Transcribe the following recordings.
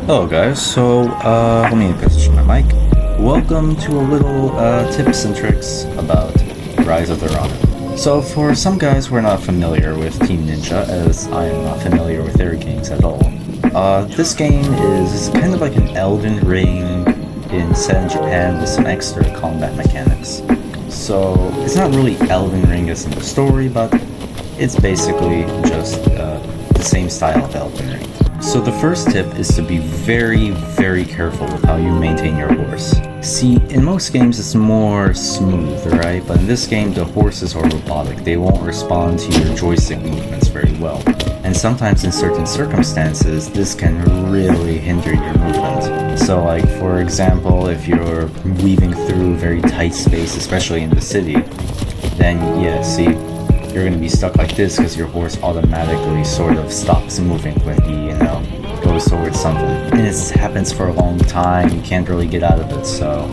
Hello guys, so let me position my mic. Welcome to a little tips and tricks about Rise of the Ronin. So for some guys who are not familiar with Team Ninja, as I am not familiar with their games at all, this game is kind of like an Elden Ring set in Japan with some extra combat mechanics. So it's not really Elden Ring as in the story, but it's basically just the same style of Elden Ring. So the first tip is to be very careful with how you maintain your horse. See, in most games it's more smooth, right? But in this game the horses are robotic. They won't respond to your joystick movements very well. And sometimes in certain circumstances this can really hinder your movement. So like for example, if you're weaving through very tight space, especially in the city, then yeah, see, you're going to be stuck like this because your horse automatically sort of stops moving when he, goes towards something. And this happens for a long time, you can't really get out of it, so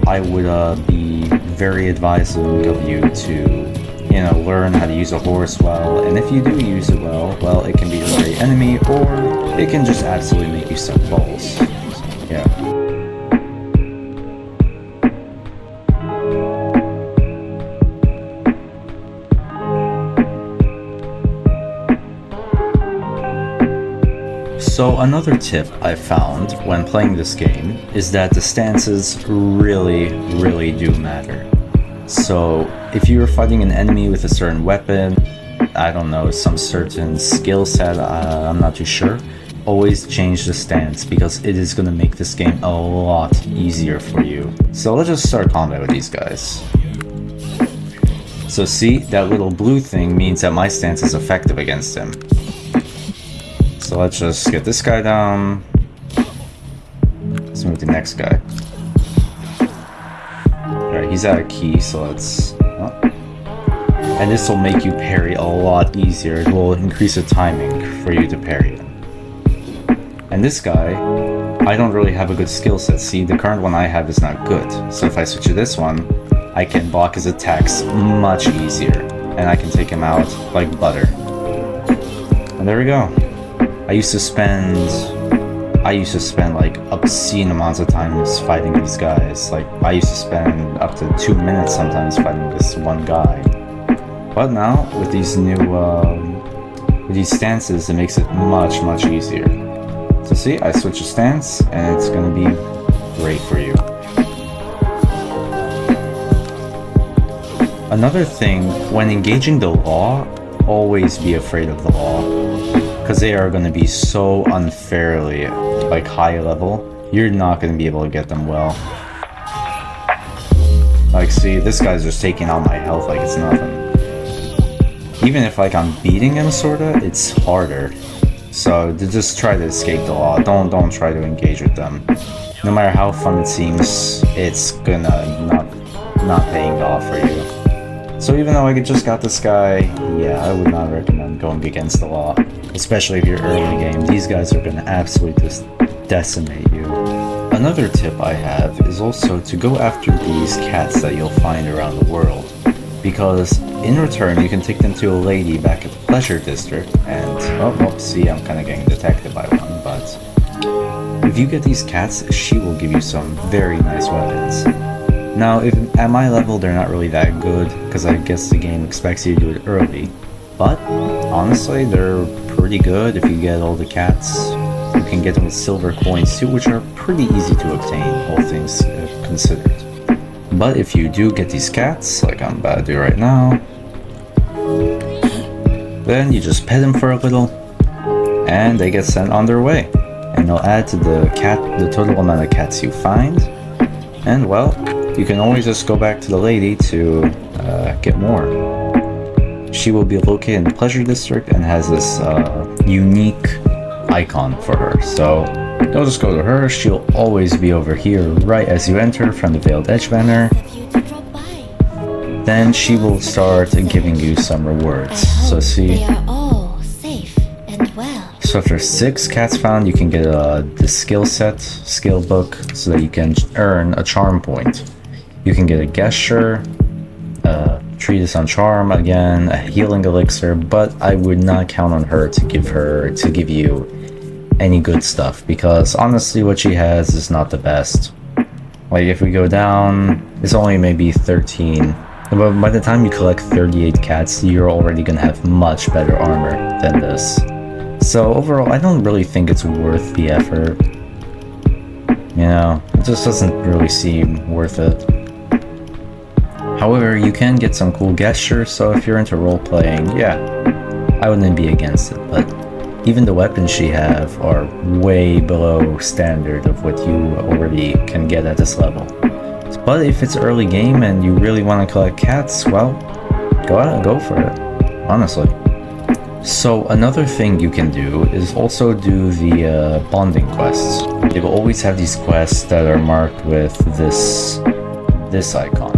I would be very advising of you to, learn how to use a horse well, and if you do use it well, it can be a great enemy, or it can just absolutely make you suck balls. So, yeah. So another tip I found when playing this game is that the stances really do matter. So if you're fighting an enemy with a certain weapon, I don't know, some certain skill set, I'm not too sure, always change the stance because it is going to make this game a lot easier for you. So let's just start combat with these guys. So see, that little blue thing means that my stance is effective against him. So let's just get this guy down. Let's move to the next guy. Alright, he's out of key, so let's... And this will make you parry a lot easier. It will increase the timing for you to parry him. And this guy, I don't really have a good skill set. See, the current one I have is not good. So if I switch to this one, I can block his attacks much easier. And I can take him out like butter. And there we go. I used to spend like obscene amounts of time fighting these guys. Like I used to spend up to 2 minutes sometimes fighting this one guy. But now with these new with these stances, it makes it much easier. So see, I switch the stance and it's gonna be great for you. Another thing, when engaging the law, always be afraid of the law. Because they are going to be so unfairly, like, high level, you're not going to be able to get them well. Like, see, this guy's just taking out my health like it's nothing. Even if, like, I'm beating him, sorta, it's harder. So, just try to escape the law. Don't try to engage with them. No matter how fun it seems, it's gonna not paying off for you. So even though I just got this guy, yeah, I would not recommend going against the law. Especially if you're early game, these guys are gonna absolutely just decimate you. Another tip I have is also to go after these cats that you'll find around the world. Because in return, you can take them to a lady back at the Pleasure District, and, oh, see, I'm kinda getting detected by one, but if you get these cats, she will give you some very nice weapons. Now, if at my level they're not really that good, because I guess the game expects you to do it early, but honestly, they're pretty good if you get all the cats. You can get them with silver coins too, which are pretty easy to obtain, all things considered. But if you do get these cats, like I'm about to do right now, then you just pet them for a little, and they get sent on their way. And they'll add to the total amount of cats you find, and well, you can always just go back to the lady to get more. She will be located in the Pleasure District and has this unique icon for her. So you'll just go to her. She'll always be over here right as you enter from the Veiled Edge banner. Then she will start giving you some rewards. So see, they are all safe and well. So after 6 cats found, you can get the skill book, so that you can earn a charm point. You can get a gesture, treatise on charm, again, a healing elixir, but I would not count on her to give you any good stuff, because honestly what she has is not the best. Like if we go down, it's only maybe 13, but by the time you collect 38 cats, you're already gonna have much better armor than this. So overall, I don't really think it's worth the effort. You know, it just doesn't really seem worth it. However, you can get some cool gestures, so if you're into role-playing, yeah, I wouldn't be against it, but even the weapons she have are way below standard of what you already can get at this level. But if it's early game and you really want to collect cats, well, go out and go for it, honestly. So another thing you can do is also do the bonding quests. They will always have these quests that are marked with this icon.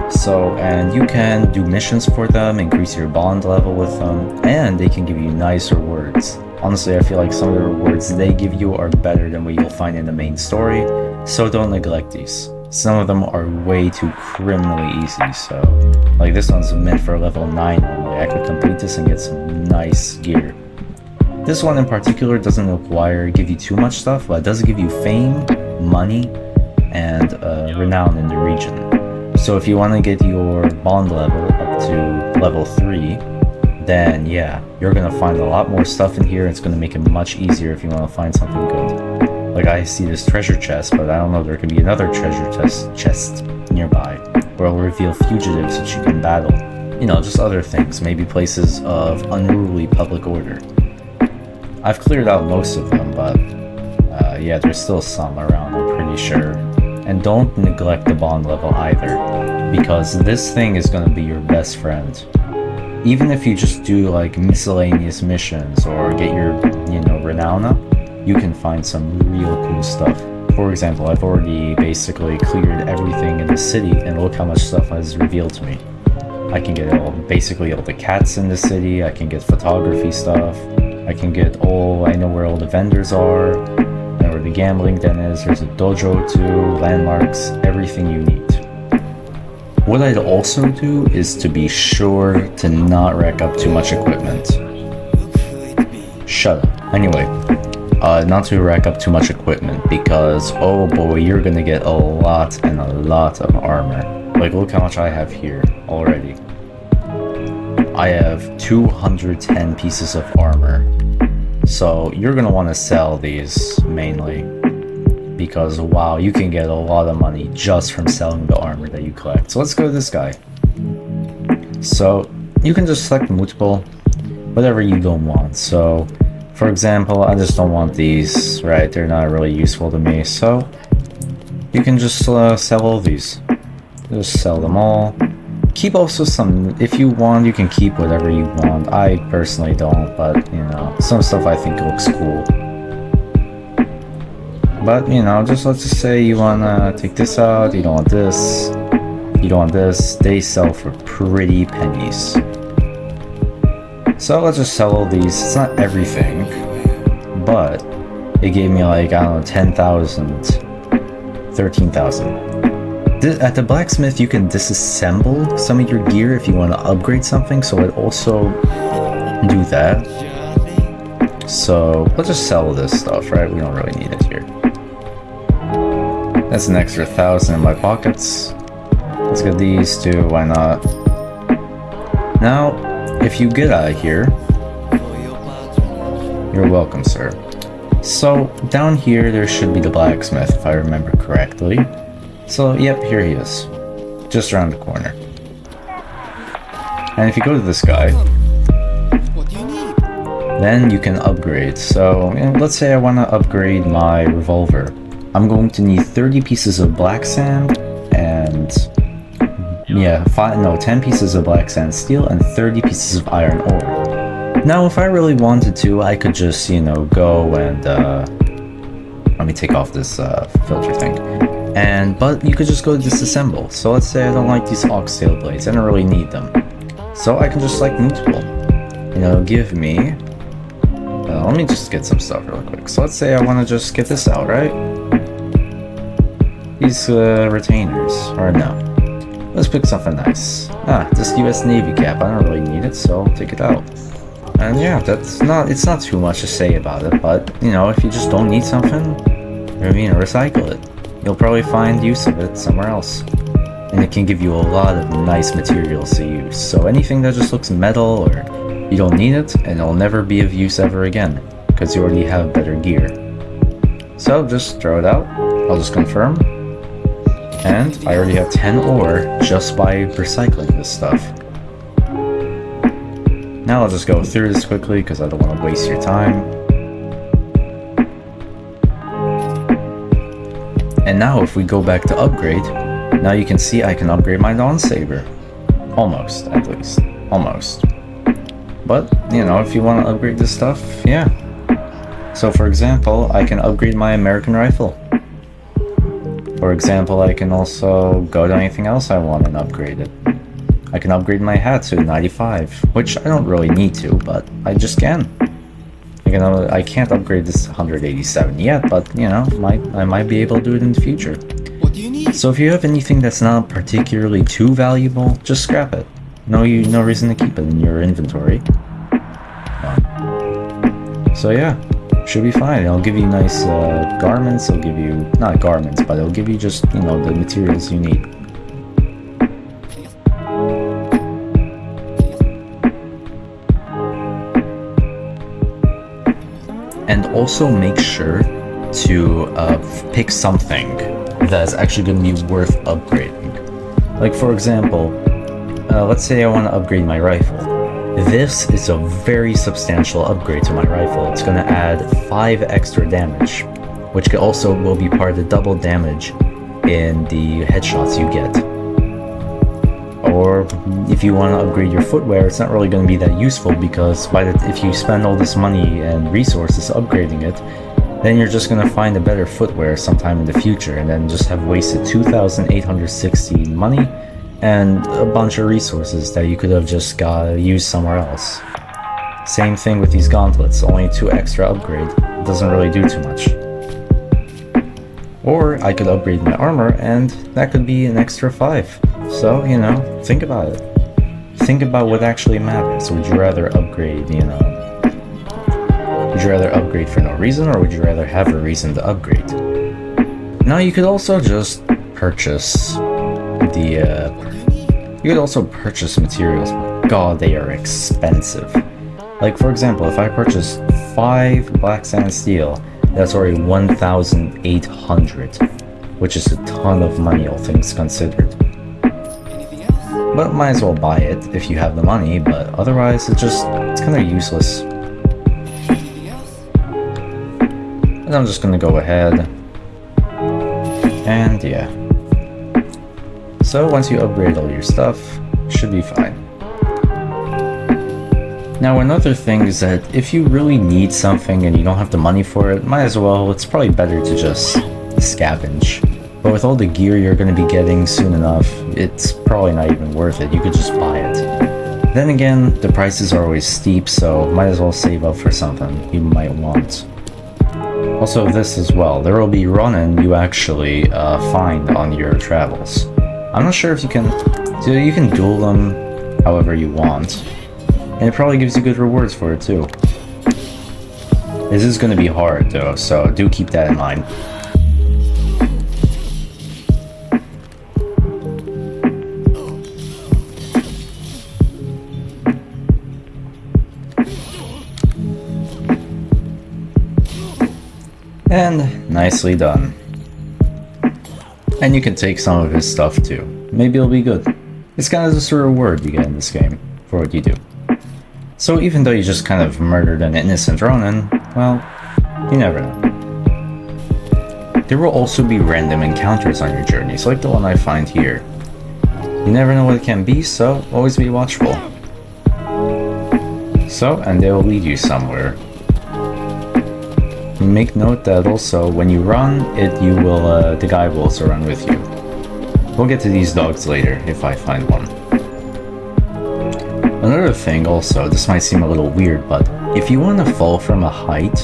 So, and you can do missions for them, increase your bond level with them, and they can give you nice rewards. Honestly, I feel like some of the rewards they give you are better than what you'll find in the main story, so don't neglect these. Some of them are way too criminally easy, so like this one's meant for level 9 only. I could complete this and get some nice gear. This one in particular doesn't give you too much stuff, but it does give you fame, money, and renown in the region. So if you want to get your bond level up to level 3, then yeah, you're going to find a lot more stuff in here. It's going to make it much easier if you want to find something good. Like I see this treasure chest, but I don't know, there could be another treasure chest nearby where it'll reveal fugitives that you can battle. You know, just other things, maybe places of unruly public order. I've cleared out most of them, but yeah, there's still some around, I'm pretty sure. And don't neglect the bond level either, because this thing is going to be your best friend. Even if you just do like miscellaneous missions or get your, you know, renown up, you can find some real cool stuff. For example, I've already basically cleared everything in the city, and look how much stuff has revealed to me. I can get basically all the cats in the city, I can get photography stuff, I can get I know where all the vendors are, where the gambling den is, there's a dojo too, landmarks, everything you need. What I'd also do is to be sure to not rack up too much equipment. Shut up. Anyway, not to rack up too much equipment, because oh boy, you're gonna get a lot and a lot of armor. Like look how much I have here already. I have 210 pieces of armor. So you're gonna want to sell these mainly, because wow, you can get a lot of money just from selling the armor that you collect. So let's go to this guy. So you can just select multiple, whatever you don't want. So for example, I just don't want these, right? They're not really useful to me. So you can just sell all these. Just sell them all. Keep also some, if you want, you can keep whatever you want. I personally don't, but you know, some stuff I think looks cool. But you know, let's just say you wanna take this out, you don't want this, you don't want this, they sell for pretty pennies. So let's just sell all these. It's not everything, but it gave me like, I don't know, 10,000, 13,000. At the blacksmith, you can disassemble some of your gear if you want to upgrade something, so I'd also do that. So let's just sell this stuff, right? We don't really need it here. That's an extra 1,000 in my pockets. Let's get these too, why not? Now, if you get out of here, you're welcome, sir. So down here, there should be the blacksmith, if I remember correctly. So, yep, here he is. Just around the corner. And if you go to this guy, then you can upgrade. So, let's say I want to upgrade my revolver. I'm going to need 30 pieces of black sand and, yeah, 10 pieces of black sand steel and 30 pieces of iron ore. Now, if I really wanted to, I could just, you know, go and, let me take off this filter thing. But you could just go disassemble. So let's say I don't like these oxtail blades, I don't really need them. So I can just select multiple. You know, give me, let me just get some stuff real quick. So let's say I want to just get this out, right? These retainers, or no. Let's pick something nice. This US Navy cap, I don't really need it, so I'll take it out. And yeah, it's not too much to say about it, but you know, if you just don't need something, recycle it. You'll probably find use of it somewhere else. And it can give you a lot of nice materials to use. So anything that just looks metal or you don't need it, and it'll never be of use ever again, because you already have better gear. So just throw it out. I'll just confirm. And I already have 10 ore just by recycling this stuff. Now I'll just go through this quickly because I don't want to waste your time. And now if we go back to upgrade, now you can see I can upgrade my non-saber. Almost, at least. Almost. But, you know, if you want to upgrade this stuff, yeah. So for example, I can upgrade my American rifle. For example, I can also go to anything else I want and upgrade it. I can upgrade my hat to 95, which I don't really need to, but I just can. I can't upgrade this 187 yet, but you know, I might be able to do it in the future. What do you need? So if you have anything that's not particularly too valuable, just scrap it. No reason to keep it in your inventory. So yeah, should be fine. It'll give you nice garments. It'll give you, not garments, but it'll give you just, you know, the materials you need. And also make sure to pick something that's actually going to be worth upgrading. Like for example, let's say I want to upgrade my rifle. This is a very substantial upgrade to my rifle. It's going to add 5 extra damage, which also will be part of the double damage in the headshots you get. Or if you want to upgrade your footwear, it's not really going to be that useful because if you spend all this money and resources upgrading it, then you're just going to find a better footwear sometime in the future and then just have wasted 2,860 money and a bunch of resources that you could have just used somewhere else. Same thing with these gauntlets, only 2 extra upgrade. It doesn't really do too much. Or I could upgrade my armor and that could be an extra 5. So, you know, think about it. Think about what actually matters. Would you rather upgrade, you know, would you rather upgrade for no reason, or would you rather have a reason to upgrade? Now you could also just purchase you could also purchase materials. God, they are expensive. Like for example, if I purchase 5 black sand steel, that's already 1,800, which is a ton of money, all things considered. But might as well buy it if you have the money, but otherwise it's kind of useless. And I'm just gonna go ahead and yeah. So once you upgrade all your stuff, should be fine. Now another thing is that if you really need something and you don't have the money for it, might as well, it's probably better to just scavenge. But with all the gear you're going to be getting soon enough, it's probably not even worth it. You could just buy it. Then again, the prices are always steep, so might as well save up for something you might want. Also this as well, there will be Ronin you actually find on your travels. I'm not sure if you can duel them however you want. And it probably gives you good rewards for it too. This is going to be hard though, so do keep that in mind. And nicely done. And you can take some of his stuff too. Maybe it'll be good. It's kind of just a reward you get in this game for what you do. So even though you just kind of murdered an innocent Ronin, well, you never know. There will also be random encounters on your journeys, like the one I find here. You never know what it can be, so always be watchful. So, and they will lead you somewhere. Make note that also when you run, the guy will also run with you. We'll get to these dogs later if I find one. Another thing also, this might seem a little weird, but if you want to fall from a height,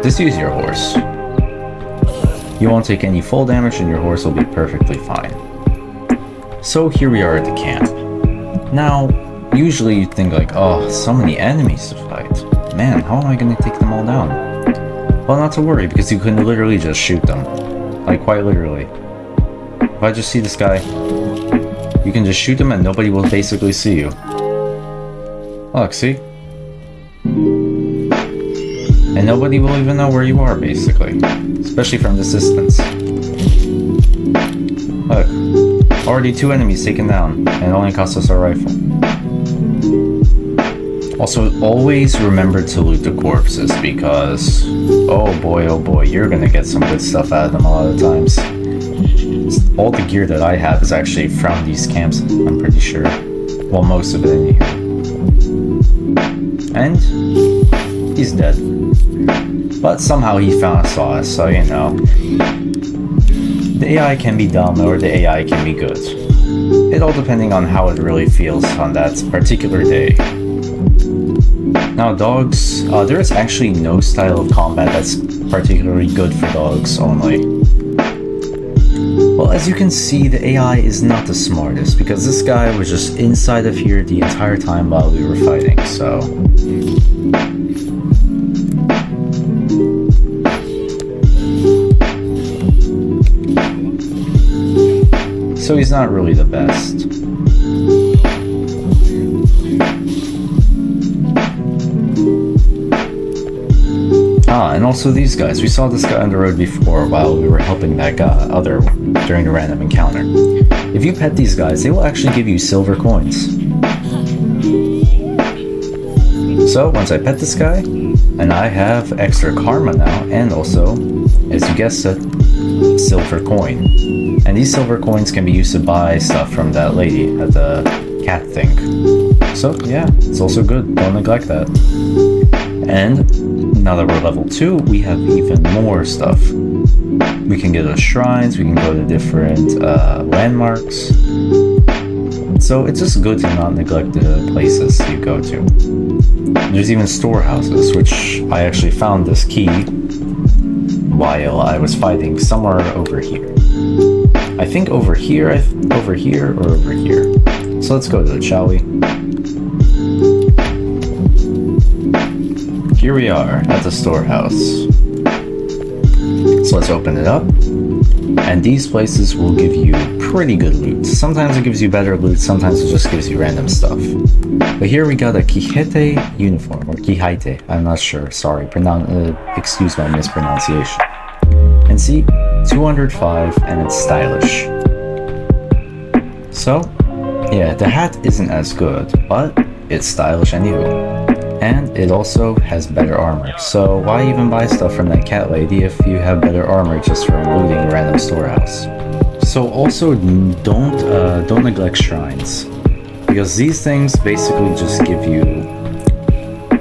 just use your horse. You won't take any fall damage and your horse will be perfectly fine. So here we are at the camp. Now, Usually you'd think like, oh, so many enemies to fight. Man, how am I gonna take them all down? Well, not to worry, because you can literally just shoot them. Like, quite literally. If I just see this guy, you can just shoot him and nobody will basically see you. Look, see? And nobody will even know where you are, basically. Especially from this distance. Look. Already 2 enemies taken down, and it only cost us our rifle. Also, always remember to loot the corpses, because... oh boy, you're gonna get some good stuff out of them a lot of times. All the gear that I have is actually from these camps, I'm pretty sure. Well, most of it anyhow. And... he's dead. But somehow he saw us, so you know. The AI can be dumb or the AI can be good. It all depending on how it really feels on that particular day. Now dogs, there is actually no style of combat that's particularly good for dogs only. Well, as you can see, the AI is not the smartest, because this guy was just inside of here the entire time while we were fighting, so... so he's not really the best. And also these guys. We saw this guy on the road before while we were helping that guy other during the random encounter. If you pet these guys, they will actually give you silver coins. So once I pet this guy, and I have extra karma now, and also, as you guessed it, silver coin. And these silver coins can be used to buy stuff from that lady at the cat thing. So yeah, it's also good, don't neglect that. And now that we're level 2, we have even more stuff. We can get to shrines, we can go to different landmarks. So it's just good to not neglect the places you go to. There's even storehouses, which I actually found this key while I was fighting somewhere over here. I think over here, over here, or over here. So let's go to it, shall we? Here we are at the storehouse. So let's open it up. And these places will give you pretty good loot. Sometimes it gives you better loot, sometimes it just gives you random stuff. But here we got a Quijete uniform, or Quijite, I'm not sure, sorry, excuse my mispronunciation. And see, 205, and it's stylish. So, yeah, the hat isn't as good, but it's stylish anyway. And it also has better armor, so why even buy stuff from that cat lady if you have better armor just from looting a random storehouse? So also don't neglect shrines, because these things basically just give you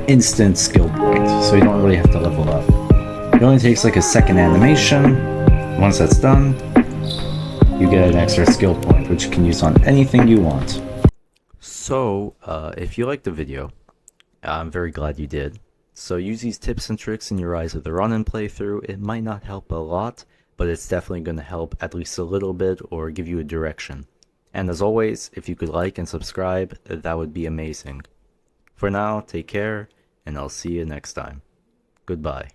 instant skill points, so you don't really have to level up. It only takes like a second animation. Once that's done, you get an extra skill point, which you can use on anything you want. So, if you liked the video, I'm very glad you did. So use these tips and tricks in your Rise of the Ronin playthrough. It might not help a lot, but it's definitely going to help at least a little bit or give you a direction. And as always, if you could like and subscribe, that would be amazing. For now, take care, and I'll see you next time. Goodbye.